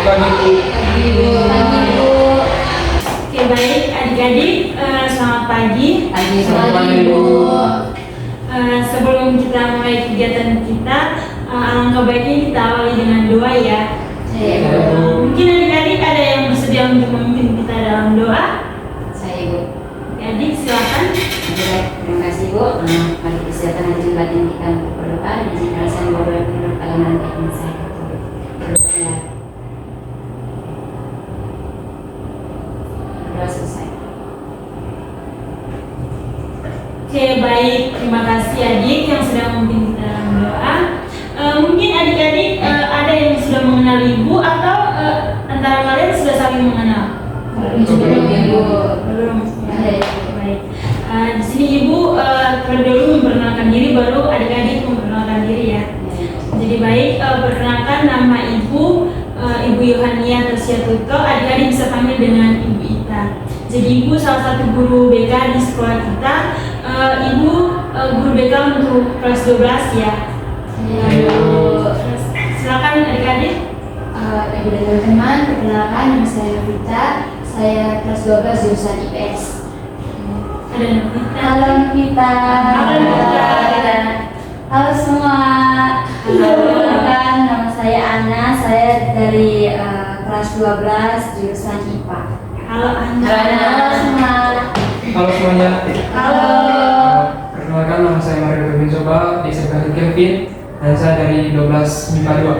pagi Bu. Pagi Bu. Oke, baik adik-adik, selamat pagi. Selamat pagi Bu. Sebelum kita mulai kegiatan kita, alangkah baiknya kita awali dengan doa ya. Mungkin adik-adik ada yang bersedia untuk memimpin kita dalam doa? Saya Bu. Adik silakan. Baik, terima kasih Bu. Mari persiapkan hati batin kita untuk berdoa dan jika saya berdoa menurut kalimat yang saya berdoa. Berdoa selesai. Oke, baik. Terima kasih adik yang sudah memimpin kita dalam doa. Mungkin adik-adik ada yang sudah mengenal ibu atau antara kalian sudah saling mengenal? Belum Ibu. Belum. Ya. Baik. Di sini ibu terdahulu memperkenalkan diri, baru adik-adik memperkenalkan diri ya. Jadi baik, perkenalkan nama ibu Ibu Yohania Tersiatuto. Adik-adik bisa panggil dengan Ibu Ita. Jadi ibu salah satu guru BK di sekolah kita. Ibu guru BK untuk kelas 12 ya. Silakan adik-adik. Ibu dan teman-teman, perkenalkan nama saya Novita. Saya kelas 12 jurusan IPS. Ada Novita. Halo Novita. Halo Novita. Halo semua. Perkenalkan nama saya Ana. Saya dari kelas 12 jurusan IPA. Halo Anda. Halo semua. Halo semuanya. Halo. Perkenalkan nama saya Mario Kevin Coba, disebut Kevin, dan saya dari 12 MIPA 2.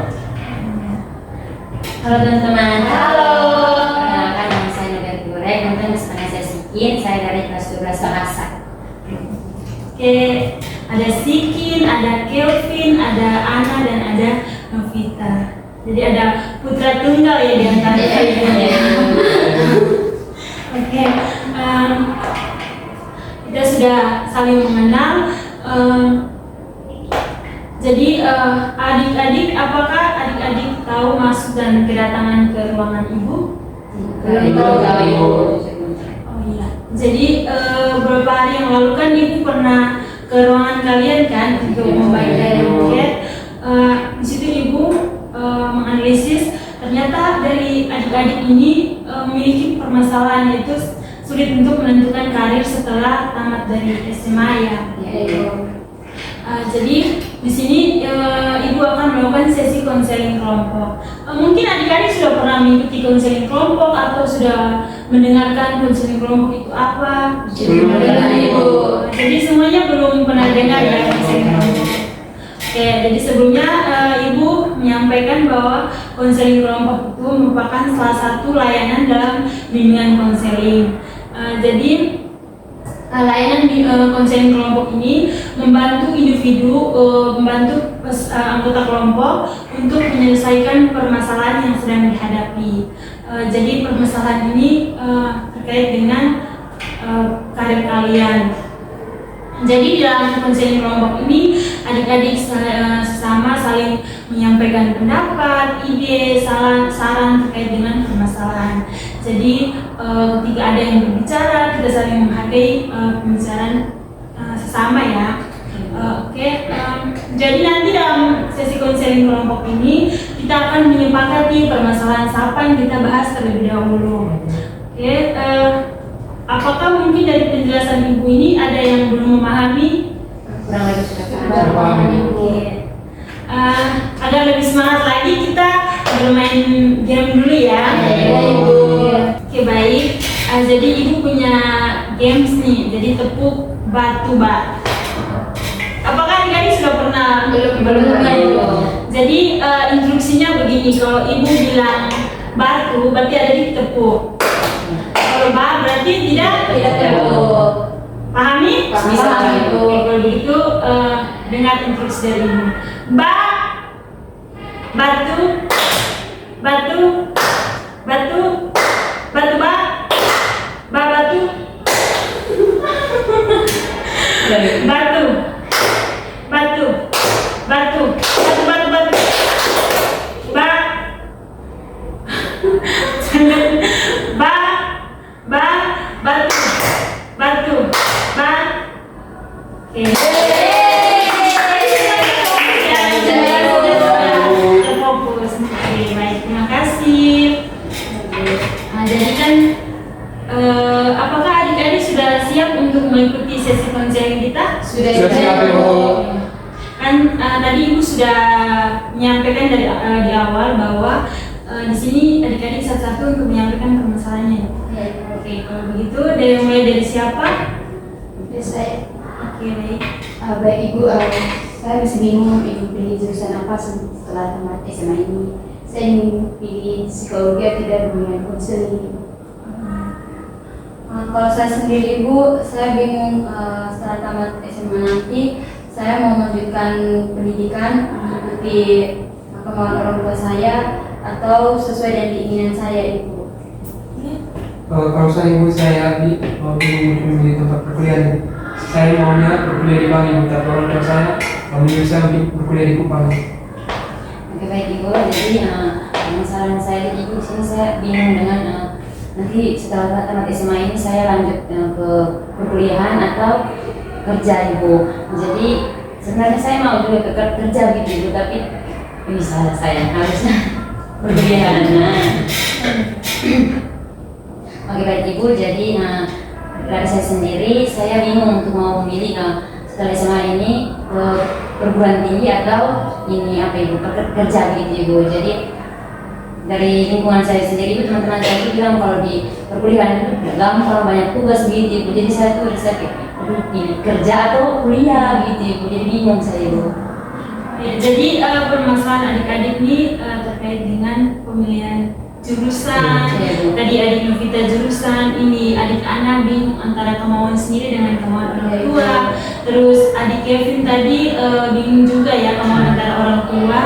Halo teman-teman. Halo. Perkenalkan nama saya Nadia Turek, nanti setengah saya Sikin, saya dari kelas 12 Bahasa. Oke, ada Sikin, ada Kelvin, ada Ana dan ada Novita. Jadi ada putra tunggal ya di antara kalian. Oke, kita sudah saling mengenal. Jadi adik-adik, apakah adik-adik tahu masuk dan kedatangan ke ruangan ibu? Belum tahu Ibu. Oh iya. Jadi beberapa hari yang lalu kan ibu pernah ke ruangan kalian kan untuk membaca buket. Di situ ibu menganalisis ternyata dari adik-adik ini memiliki permasalahan, yaitu sulit untuk menentukan karir setelah tamat dari SMA ya. Jadi di sini ibu akan melakukan sesi konseling kelompok. Mungkin adik-adik sudah pernah mengikuti konseling kelompok atau sudah mendengarkan konseling kelompok itu apa? Belum. Ibu. Jadi semuanya belum pernah dengar ya konseling kelompok. Oke, jadi sebelumnya ibu menyampaikan bahwa konseling kelompok itu merupakan salah satu layanan dalam bimbingan konseling. Jadi layanan di konseling kelompok ini membantu individu, membantu anggota kelompok untuk menyelesaikan permasalahan yang sedang dihadapi. Jadi permasalahan ini terkait dengan karir kalian. Jadi dalam konseling kelompok ini adik-adik sesama saling menyampaikan pendapat, ide, saran terkait dengan permasalahan. Jadi ketika ada yang berbicara, kita saling menghargai pembicaraan sesama ya. Jadi nanti dalam sesi konseling kelompok ini kita akan menyepakati permasalahan apa yang kita bahas terlebih dahulu. Apakah mungkin dari penjelasan ibu ini ada yang belum memahami? Kurang lebih sudah Sudah paham, Ibu. Agar lebih semangat lagi kita bermain game dulu ya. Oke, baik. Jadi ibu punya games nih. Jadi tepuk batu bak. Apakah adik-adik sudah pernah? Belum Ibu. Jadi instruksinya begini. Kalau ibu bilang batu, berarti ada di tepuk. Kalau bak berarti tidak tepuk. Pahami? Bisa, Ibu. Oke, kalau begitu dengar instruksi dari ibu. Batu, batu, batu, batu bak, batu, batu, batu, batu, batu, batu, bak, batu, batu, bak. Oke. menyampaikan di awal bahwa di sini adik-adik satu-satu untuk menyampaikan permasalahannya. Ya. Oke, kalau begitu mulai dari siapa? Jadi saya, Oke, baik. baik Ibu, saya masih bingung Ibu pilih jurusan apa setelah tamat SMA ini. Saya ingin pilih psikologi atau tidak dengan konseling. Kalau saya sendiri Ibu, saya bingung setelah tamat SMA nanti saya mau melanjutkan pendidikan mengikuti kemauan orang tua saya atau sesuai dengan keinginan saya Ibu. Kalau saya ibu saya mau di tempat perkuliahan, saya maunya berkuliah di Bali, tapi orang tua saya menyuruh saya berkuliah di Kupang. Oke baik Ibu, jadi masalah saya di Ibu sini saya bingung dengan nanti setelah tamat SMA ini saya lanjut ke perkuliahan atau kerja Ibu. Jadi sebenarnya saya mau juga kerja gitu Ibu, tapi ini salah saya harusnya perkuliahan. Oke baik Ibu, jadi dari saya sendiri saya bingung untuk mau memilih setelah SMA ini ke perguruan tinggi atau ini apa Ibu kerja gitu Ibu. Jadi dari lingkungan saya sendiri itu teman-teman saya itu bilang kalau di perkuliahan itu gampang banyak tugas gitu Ibu. Jadi saya tuh pilih kerja atau kuliah gitu Ibu. Jadi bingung saya Ibu. Ya, jadi permasalahan adik-adik ini terkait dengan pemilihan jurusan. Tadi adik Novita jurusan, ini adik Ana bingung antara kemauan sendiri dengan kemauan orang tua. Terus adik Kevin tadi bingung juga ya kemauan antara orang tua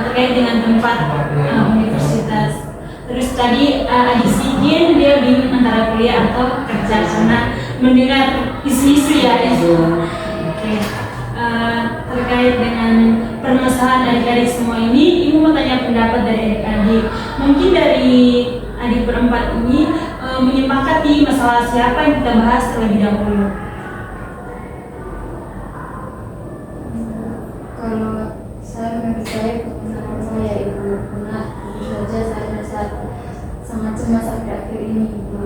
terkait dengan tempat universitas. Terus tadi adik Sigin dia bingung antara kuliah atau kerja karena mendengar isu-isu ya itu. Oke. Terkait dengan permasalahan adik-adik semua ini, Ibu mau tanya pendapat dari adik-adik. Mungkin dari adik berempat ini menyepakati masalah siapa yang kita bahas terlebih dahulu. Kalau menurut saya permasalahan saya Ibu, karena tentu saja saya merasa sangat cemas akhir-akhir ini Ibu.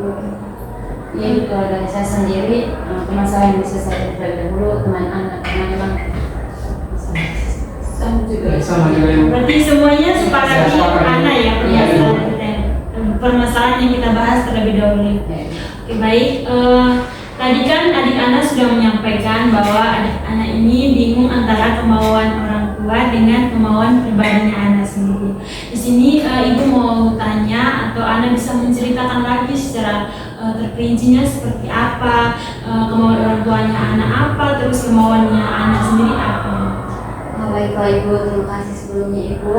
Ya kalau dari saya sendiri permasalahan yang bisa saya terlebih dahulu teman anak karena memang Sama juga Ibu. Berarti semuanya sepakati Sepakat. Ana ya permasalahan kita. Permasalahan yang kita bahas terlebih dahulu. Oke baik. Tadi kan adik Ana sudah menyampaikan bahwa adik Ana ini bingung antara kemauan orang tua dengan kemauan pribadinya Ana sendiri. Di sini Ibu mau tanya atau Ana bisa menceritakan lagi secara terperincinya seperti apa, kemauan orang tuanya Ana apa, terus kemauannya Ana sendiri apa. Baiklah Ibu, terima kasih sebelumnya Ibu.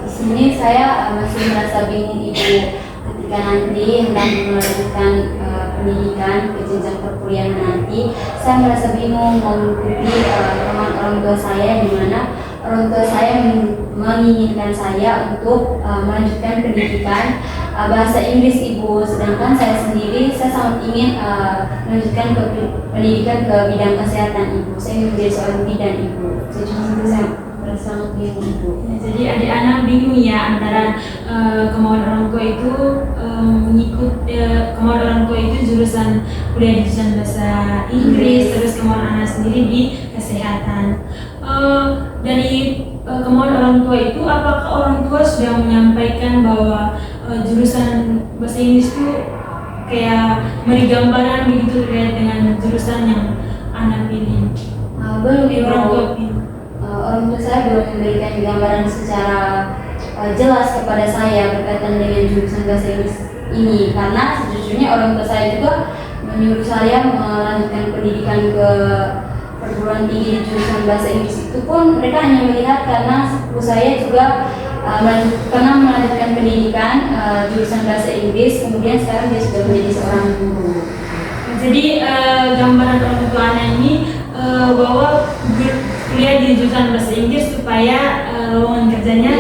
Di sini saya masih merasa bingung Ibu ketika nanti hendak melanjutkan pendidikan ke jenjang perkuliahan nanti. Saya merasa bingung mengikuti kemauan orang tua saya, di mana orang tua saya menginginkan saya untuk melanjutkan pendidikan bahasa Inggris Ibu. Sedangkan saya sendiri saya sangat ingin melanjutkan ke pendidikan ke bidang kesehatan Ibu. Saya ingin menjadi seorang bidan Ibu. Jadi itu saya merasa sangat bingung Ibu. Ya, jadi adik anak bingung ya antara kemauan orang tua itu kemauan orang tua itu jurusan kuliah di jurusan bahasa Inggris, terus kemauan anak sendiri di kesehatan. Dari kemauan orang tua itu, apakah orang tua sudah menyampaikan bahwa jurusan bahasa Inggris itu kayak beri gambaran begitu terkait dengan jurusan yang anak pilih? Belum Ibu. Orang tua pilih. Orang tua saya belum memberikan gambaran secara jelas kepada saya berkaitan dengan jurusan bahasa Inggris ini, karena sejujurnya orang tua saya juga menyuruh saya melanjutkan pendidikan ke perguruan tinggi di jurusan bahasa Inggris. Itu pun mereka hanya melihat karena sepupu saya juga pernah melanjutkan pendidikan jurusan bahasa Inggris, kemudian sekarang dia sudah menjadi seorang guru. Jadi gambaran orang tua anak ini bahwa kuliah di jurusan bahasa Inggris supaya lowongan kerjanya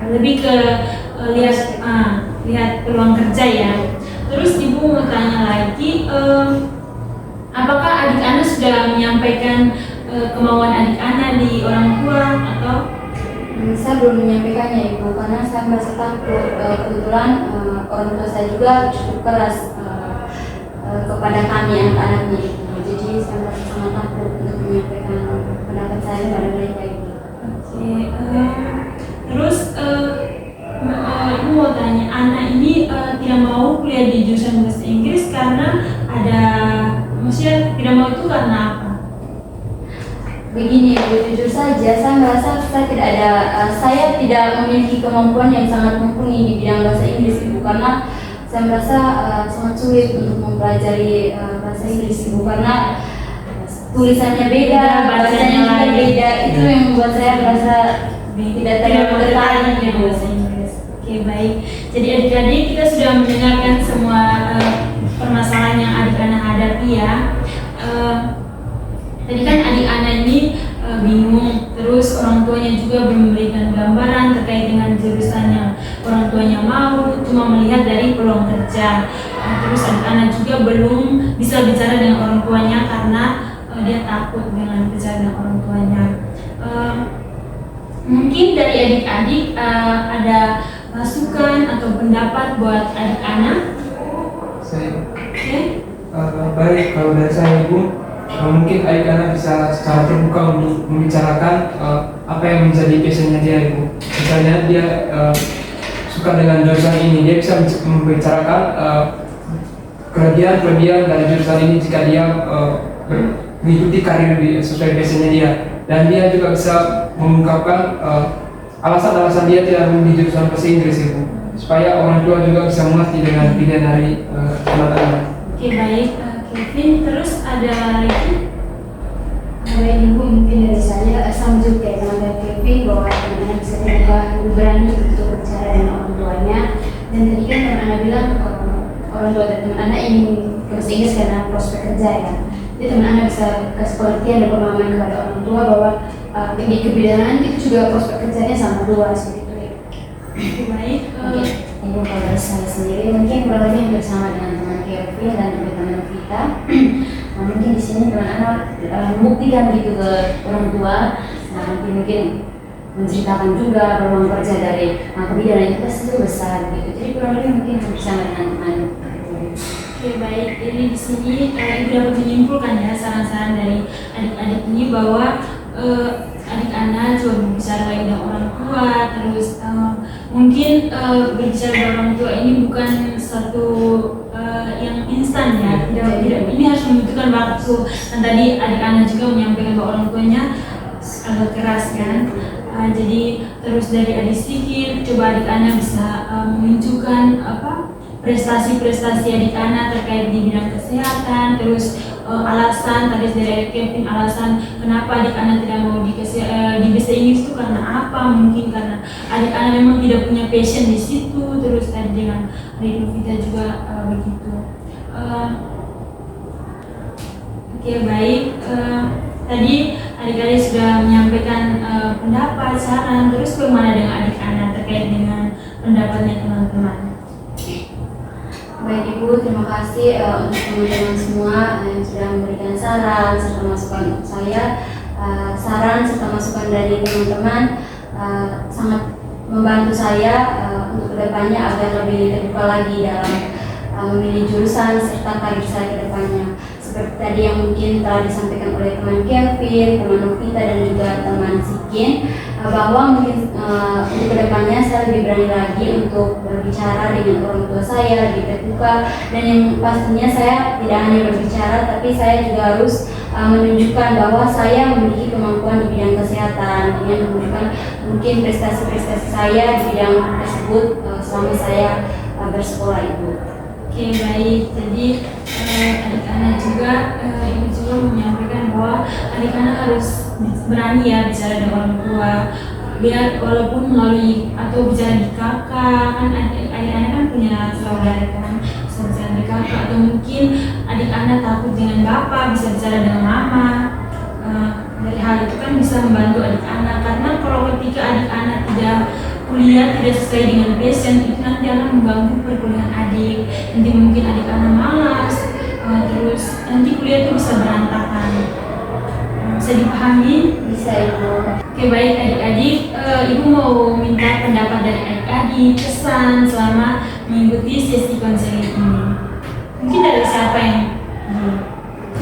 lebih ke lihat peluang kerja ya. Terus Ibu mau tanya lagi, apakah adik anak sudah menyampaikan kemauan adik anak di orang tua atau? Saya belum menyampaikannya Ibu, karena saya merasa takut. Kebetulan orang tua saya juga cukup keras kepada kami anak-anaknya Ibu. Jadi saya merasa sangat takut untuk menyampaikan pendapat saya kepada mereka Ibu. Oke, terus ibu mau tanya, anak ini tidak mau kuliah di jurusan bahasa Inggris karena maksudnya tidak mau itu karena apa? Begini, Bu, jujur saja, saya merasa saya tidak memiliki kemampuan yang sangat mumpuni di bidang bahasa Inggris, Ibu, karena saya merasa sangat sulit untuk mempelajari bahasa Inggris, Ibu, karena tulisannya beda, bahasanya juga beda. Itu yang membuat saya merasa tidak terlalu tertarik di bahasa Inggris. Oke, baik. Jadi adik-adik, kita sudah mendengarkan semua permasalahan yang adik-anak hadapi ya. Tadi kan adik-anak ini bingung, terus orang tuanya juga belum memberikan gambaran terkait dengan jurusan yang orang tuanya mau, cuma melihat dari peluang kerja. Terus adik-anak juga belum bisa bicara dengan orang tuanya karena dia takut dengan bicara dengan orang tuanya. Mungkin dari adik-adik ada masukan atau pendapat buat adik-anak? Oke. Baik, kalau dari saya Ibu, mungkin adik-anak bisa secara terbuka untuk membicarakan apa yang menjadi passionnya dia, Ibu. Misalnya dia suka dengan jurusan ini, dia bisa membicarakan kelebihan dari jurusan ini jika dia mengikuti karir sesuai passionnya dia. Dan dia juga bisa mengungkapkan alasan-alasan dia tidak memilih jurusan bahasa Inggris, Ibu, supaya orang tua juga bisa mengerti dengan pilihan dari anak-anak. Oke, baik. Kevin, terus ada lagi? Baik Ibu, mungkin dari saya sama juga kayak teman Kevin bahwa teman-teman bisa terbuka berani untuk berbicara dengan orang tuanya. Dan tadi kan teman-teman bilang orang tua dan teman-teman ingin ke bahasa Inggris karena prospek kerja ya. Jadi teman-teman bisa kasih pengertian dan pemahaman kepada orang tua bahwa teknik kebidanan itu juga prospek kerjanya sama luas begitu ya. Oke, baik. Ibu, kalau dari saya sendiri mungkin kurang lebih bersama dengan teman Kevin dan juga teman Vita. Mungkin di sini teman-teman membuktikan gitu ke orang tua, mungkin menceritakan juga peluang kerja dari kebidanan itu pasti besar gitu. Jadi kurang lebih mungkin bersama dengan teman. Oke, baik. Jadi di sini ibu dapat menyimpulkan ya saran-saran dari adik-adik ini bahwa adik-anak coba berbicara lagi dengan orang tua, terus mungkin berbicara dengan orang tua ini bukan satu yang instan ya, tidak, ini harus membutuhkan waktu. Dan tadi adik-anak juga menyampaikan bahwa orang tuanya agak keras kan. Jadi terus dari adik sedikit, coba adik-anak bisa menunjukkan prestasi-prestasi adik-anak terkait di bidang kesehatan, terus alasan tadi dari Kevin, alasan kenapa adik-anak tidak mau di bahasa Inggris itu karena apa? Mungkin karena adik-anak memang tidak punya passion di situ. Terus tadi dengan adik Vita juga begitu. Oke, baik. Tadi adik-adik sudah menyampaikan pendapat, saran. Terus bagaimana dengan adik-anak terkait dengan pendapatnya teman-teman? Baik Ibu, terima kasih untuk teman-teman semua yang sudah memberikan saran serta masukan untuk saya. Saran serta masukan dari teman-teman sangat membantu saya untuk kedepannya agar lebih terbuka lagi dalam memilih jurusan serta karir saya kedepannya. Seperti tadi yang mungkin telah disampaikan oleh teman Kevin, teman Novita dan juga teman Sikin, bahwa mungkin untuk kedepannya saya lebih berani lagi untuk berbicara dengan orang tua saya, lebih terbuka, dan yang pastinya saya tidak hanya berbicara tapi saya juga harus menunjukkan bahwa saya memiliki kemampuan di bidang kesehatan, dengan menunjukkan mungkin prestasi-prestasi saya di bidang tersebut selama saya bersekolah, Ibu. Oke, baik. Jadi adik-anak juga ibu juga menyampaikan bahwa adik-anak harus berani ya bicara dengan orang tua, biar walaupun melalui atau bicara di kakak, kan adik-anak kan punya saudara kan, bisa bicara di kakak, atau mungkin adik-anak takut dengan bapak, bisa bicara dengan mama. Dari hal itu kan bisa membantu adik-anak, karena kalau ketika adik-anak tidak kuliah tidak sesuai dengan passion, itu nanti akan mengganggu perkuliahan adik. Nanti mungkin adik-anak malas, terus nanti kuliah itu bisa berantakan. Bisa dipahami? Bisa, Ibu. Oke, baik adik-adik, ibu mau minta pendapat dari adik-adik, kesan selama mengikuti sesi konseling ini. Mungkin dari siapa yang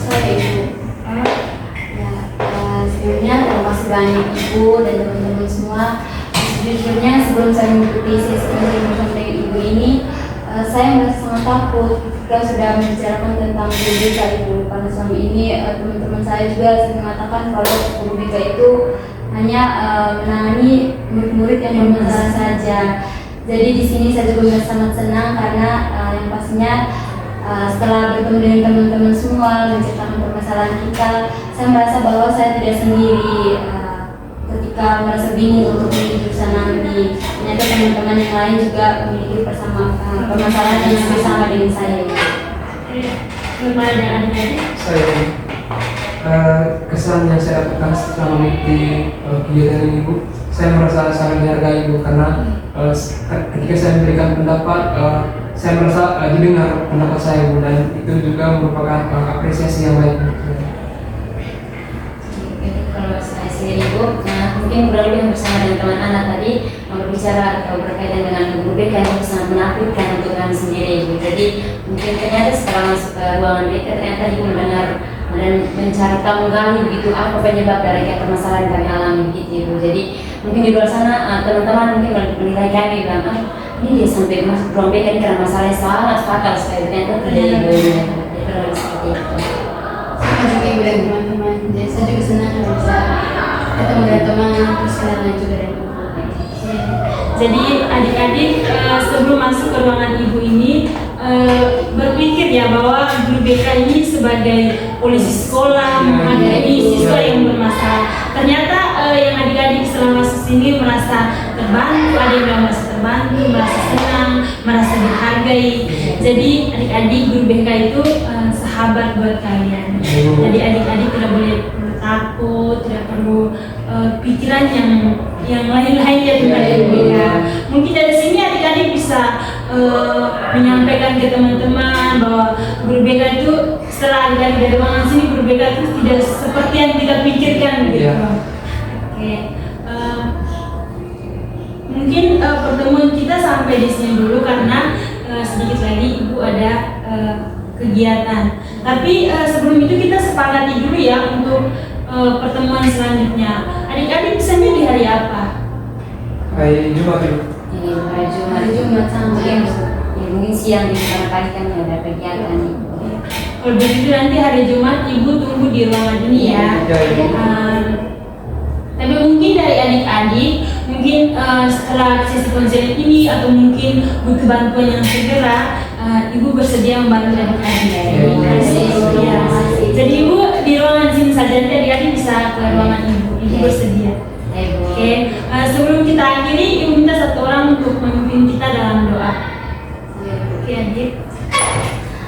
Saya, Ibu. Ya, sebelumnya terima kasih banyak ibu dan teman-teman semua. Sejujurnya sebelum saya mengikuti sesi konseling bersama dengan ibu ini, saya merasa sangat takut ketika sudah membicarakan tentang guru BK ibu, karena selama ini teman-teman saya juga sering mengatakan kalau guru BK itu hanya menangani murid-murid yang bermasalah saja. Jadi di sini saya juga merasa sangat senang karena yang pastinya setelah bertemu dengan teman-teman semua menceritakan permasalahan kita, saya merasa bahwa saya tidak sendiri ketika merasa bingung untuk memilih jurusan nanti. Ternyata teman-teman yang lain juga memiliki permasalahan yang sama dengan saya. Gimana dengan adik-adik? Saya kesan yang saya dapatkan setelah mengikuti kegiatan ini Bu, saya merasa sangat dihargai Bu, karena ketika saya memberikan pendapat, saya merasa didengar pendapat saya Bu, dan itu juga merupakan apresiasi yang baik. Kalau saya sendiri Bu, mungkin berlebih bersama dengan teman anak tadi berbicara atau berkaitan dengan guru BK yang sangat menakutkan untuk kami sendiri Bu. Jadi mungkin ternyata setelah masuk ke ruangan BK ternyata ibu mendengar dan mencari tahu menggali begitu apa penyebab dari permasalahan yang kami alami begitu Ibu. Jadi mungkin di luar sana teman-teman mungkin menilai kami bilang ini dia sampai masuk ruang BK ini karena masalahnya sangat fatal sekali, ternyata tidak Ibu. Jadi seperti itu. Sama juga ibu dan teman-teman. Jadi saya juga senang bisa ketemu dengan teman, terus kenalan juga dengan ibu. Jadi adik-adik sebelum masuk ke ruangan ibu ini berpikir ya bahwa guru BK ini sebagai polisi sekolah menghadapi siswa yang bermasalah. Ternyata yang adik-adik selama masuk sini merasa terbantu, ada yang merasa terbantu, merasa senang, merasa dihargai. Jadi adik-adik guru BK itu sahabat buat kalian. Jadi adik-adik tidak boleh takut, tidak perlu pikiran yang lain-lain ya tentang guru BK. Mungkin dari sini adik-adik bisa menyampaikan ke teman-teman bahwa guru BK itu setelah adik-adik dari ruangan sini, guru BK itu tidak seperti yang kita pikirkan gitu. Oke. Mungkin pertemuan kita sampai di sini dulu karena sedikit lagi ibu ada kegiatan. Tapi sebelum itu kita sepakati dulu ya untuk pertemuan selanjutnya. Adik-adik misalnya di hari apa? Hari Jumat Bu. Ini hari Jumat. Hari Jumat sama Ya, mungkin siang di karena pagi kami ada kegiatan Ibu. Kalau begitu nanti hari Jumat ibu tunggu di ruangan ini ya. Ya, Ibu. Tapi mungkin dari adik-adik, mungkin setelah sesi konseling ini atau mungkin butuh bantuan yang segera, ibu bersedia membantu adik-adik ya. Jadi ibu di ruangan sini saja, nanti adik-adik bisa ke ruangan ibu. Ibu bersedia. Oke. Sebelum kita akhiri, ibu minta satu orang untuk memimpin kita dalam doa. Oke adik.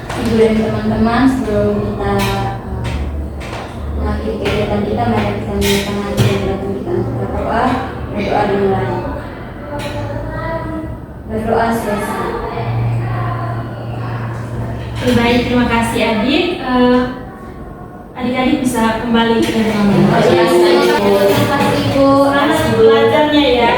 Ibu dan teman-teman, sebelum kita mengakhiri kegiatan kita, mari kita menyatakan hati dan datang kita untuk berdoa. Berdoa dimulai. Berdoa selesai. Baik, terima kasih adik. Adik-adik bisa kembali ke ruangan. Terima kasih ibu. Selamat belajarnya ya.